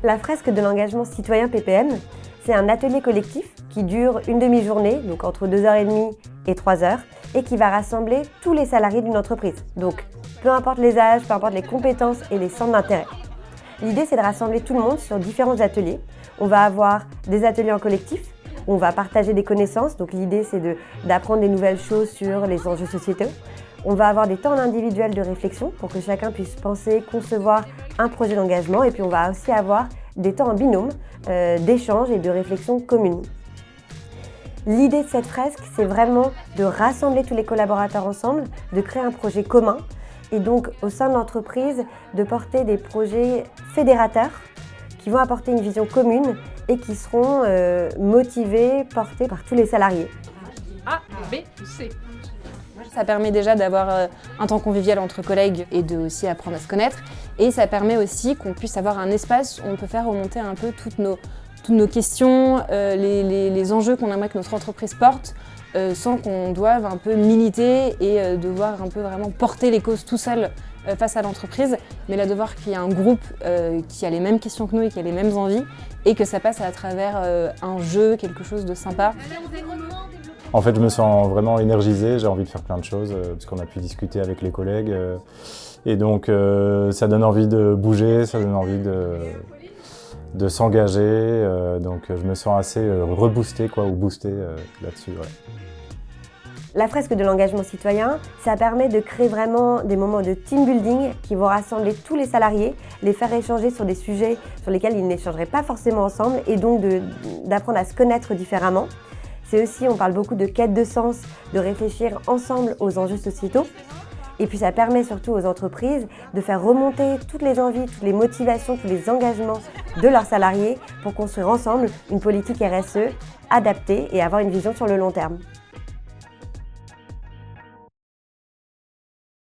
La fresque de l'engagement citoyen PPM, c'est un atelier collectif qui dure une demi-journée, donc entre 2h30 et 3h, et qui va rassembler tous les salariés d'une entreprise. Donc, peu importe les âges, peu importe les compétences et les centres d'intérêt. L'idée, c'est de rassembler tout le monde sur différents ateliers. On va avoir des ateliers en collectif, où on va partager des connaissances. Donc l'idée, c'est d'apprendre des nouvelles choses sur les enjeux sociétaux. On va avoir des temps individuels de réflexion pour que chacun puisse penser, concevoir un projet d'engagement. Et puis on va aussi avoir des temps en binôme d'échange et de réflexion commune. L'idée de cette fresque, c'est vraiment de rassembler tous les collaborateurs ensemble, de créer un projet commun et donc au sein de l'entreprise, de porter des projets fédérateurs qui vont apporter une vision commune et qui seront motivés, portés par tous les salariés. A, B, C. Ça permet déjà d'avoir un temps convivial entre collègues et de aussi apprendre à se connaître. Et ça permet aussi qu'on puisse avoir un espace où on peut faire remonter un peu toutes nos questions, les enjeux qu'on aimerait que notre entreprise porte, sans qu'on doive un peu militer et devoir un peu vraiment porter les causes tout seul face à l'entreprise, mais là de voir qu'il y a un groupe qui a les mêmes questions que nous et qui a les mêmes envies et que ça passe à travers un jeu, quelque chose de sympa. En fait, je me sens vraiment énergisé, j'ai envie de faire plein de choses parce qu'on a pu discuter avec les collègues et donc ça donne envie de bouger, ça donne envie de s'engager, donc je me sens assez reboosté ou boosté là-dessus. Ouais. La fresque de l'engagement citoyen, ça permet de créer vraiment des moments de team building qui vont rassembler tous les salariés, les faire échanger sur des sujets sur lesquels ils n'échangeraient pas forcément ensemble et donc d'apprendre à se connaître différemment. C'est aussi, on parle beaucoup de quête de sens, de réfléchir ensemble aux enjeux sociétaux. Et puis ça permet surtout aux entreprises de faire remonter toutes les envies, toutes les motivations, tous les engagements de leurs salariés pour construire ensemble une politique RSE adaptée et avoir une vision sur le long terme.